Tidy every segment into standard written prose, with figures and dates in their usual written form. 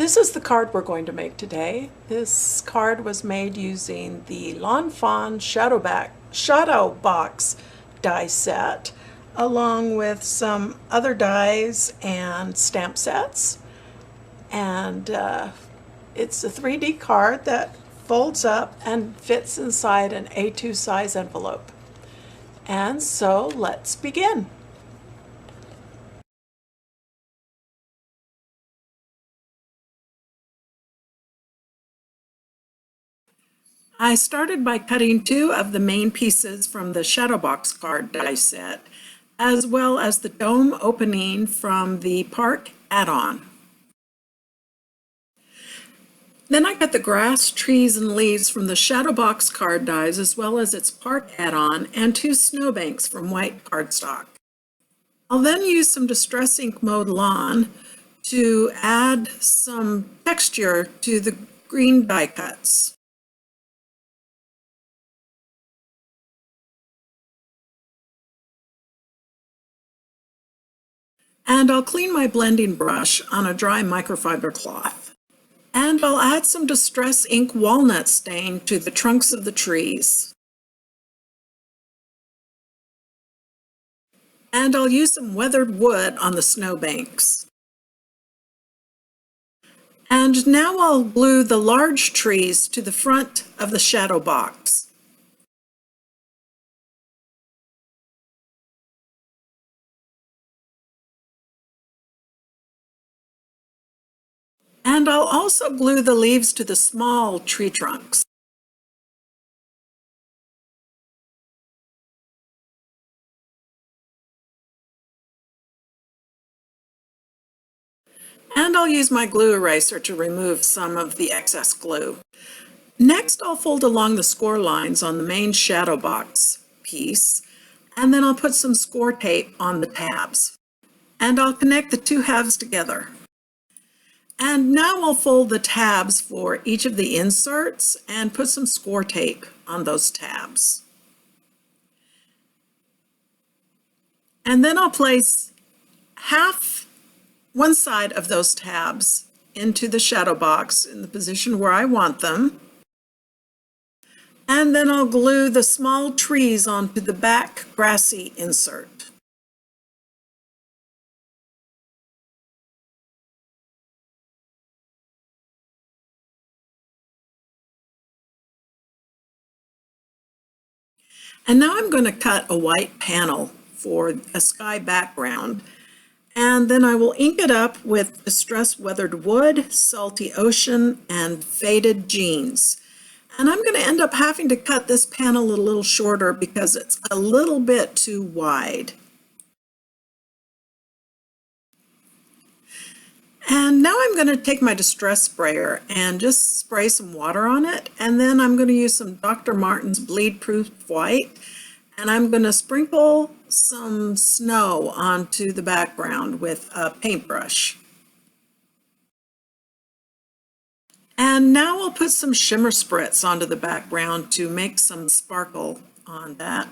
This is the card we're going to make today. This card was made using the Fawn Shadow Box die set, along with some other dies and stamp sets. And it's a 3D card that folds up and fits inside an A2 size envelope. And so let's begin. I started by cutting two of the main pieces from the Shadowbox card die set, as well as the dome opening from the Park add-on. Then I cut the grass, trees, and leaves from the Shadowbox card dies, as well as its Park add-on, and two snowbanks from white cardstock. I'll then use some Distress Ink Mowed Lawn to add some texture to the green die cuts. And I'll clean my blending brush on a dry microfiber cloth. And I'll add some Distress Ink Walnut stain to the trunks of the trees. And I'll use some weathered wood on the snowbanks. And now I'll glue the large trees to the front of the shadow box. And I'll also glue the leaves to the small tree trunks. And I'll use my glue eraser to remove some of the excess glue. Next, I'll fold along the score lines on the main shadow box piece, and then I'll put some score tape on the tabs. And I'll connect the two halves together. And now I'll fold the tabs for each of the inserts and put some score tape on those tabs. And then I'll place one side of those tabs into the shadow box in the position where I want them. And then I'll glue the small trees onto the back grassy insert. And now I'm going to cut a white panel for a sky background. And then I will ink it up with Distress Weathered Wood, Salty Ocean, and Faded Jeans. And I'm going to end up having to cut this panel a little shorter because it's a little bit too wide. And now I'm going to take my distress sprayer and just spray some water on it. And then I'm going to use some Dr. Martin's Bleed Proof White. And I'm going to sprinkle some snow onto the background with a paintbrush. And now I'll put some shimmer spritz onto the background to make some sparkle on that.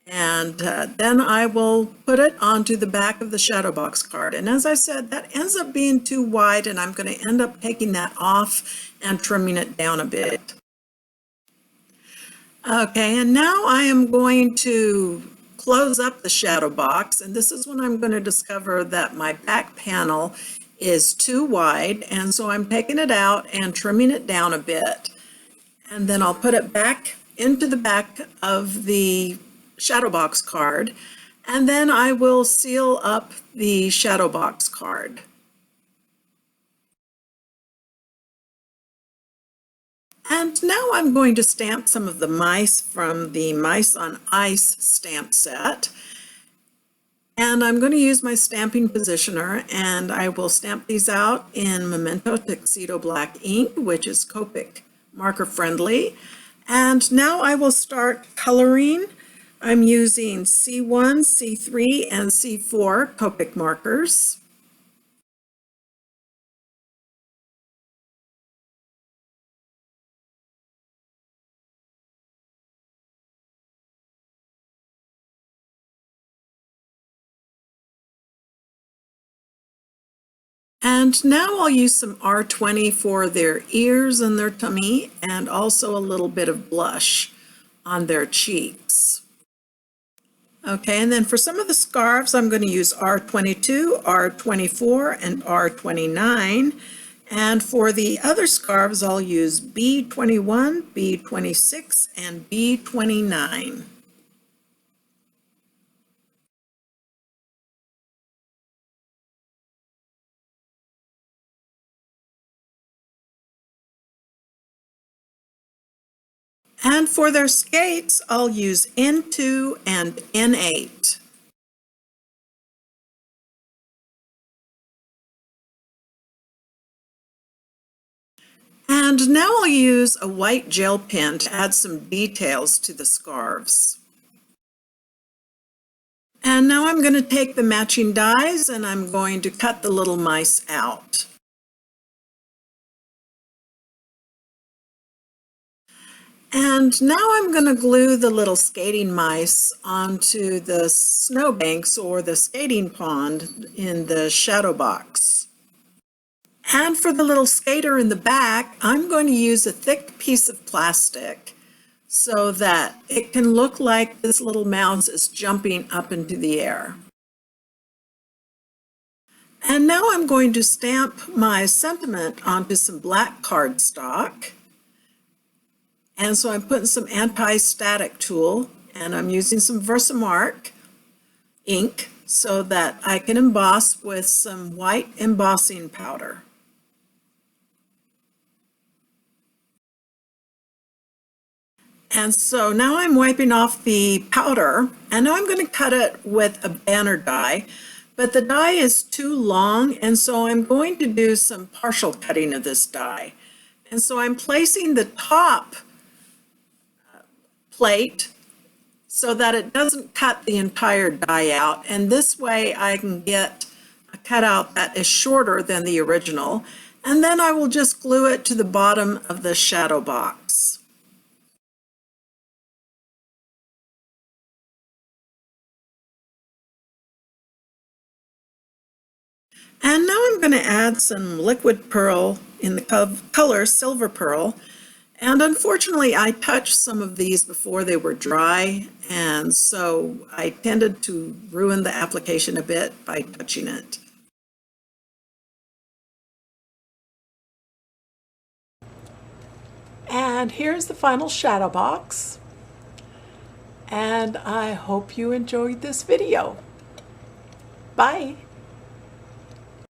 And then I will put it onto the back of the shadow box card. And as I said, that ends up being too wide, and I'm going to end up taking that off and trimming it down a bit. Okay, and now I am going to close up the shadow box, and this is when I'm going to discover that my back panel is too wide, and so I'm taking it out and trimming it down a bit. And then I'll put it back into the back of the shadow box card, and then I will seal up the shadow box card. And now I'm going to stamp some of the mice from the Mice on Ice stamp set. And I'm going to use my stamping positioner, and I will stamp these out in Memento Tuxedo black ink, which is Copic marker friendly. And now I will start coloring. I'm using C1, C3, and C4 Copic markers. And And now I'll use some R20 for their ears and their tummy, and also a little bit of blush on their cheeks. Okay, and then for some of the scarves, I'm going to use R22, R24, and R29. And for the other scarves, I'll use B21, B26, and B29. And for their skates, I'll use N2 and N8. And now I'll use a white gel pen to add some details to the scarves. And now I'm going to take the matching dies and I'm going to cut the little mice out. And now I'm going to glue the little skating mice onto the snowbanks or the skating pond in the shadow box. And for the little skater in the back, I'm going to use a thick piece of plastic so that it can look like this little mouse is jumping up into the air. And now I'm going to stamp my sentiment onto some black cardstock. And so I'm putting some anti-static tool, and I'm using some Versamark ink so that I can emboss with some white embossing powder. And so now I'm wiping off the powder, and now I'm going to cut it with a banner die, but the die is too long, and so I'm going to do some partial cutting of this die. And so I'm placing the top plate so that it doesn't cut the entire die out, and this way I can get a cutout that is shorter than the original, and then I will just glue it to the bottom of the shadow box. And now I'm going to add some liquid pearl in the color Silver Pearl. And unfortunately, I touched some of these before they were dry, and so I tended to ruin the application a bit by touching it. And here's the final shadow box. And I hope you enjoyed this video. Bye.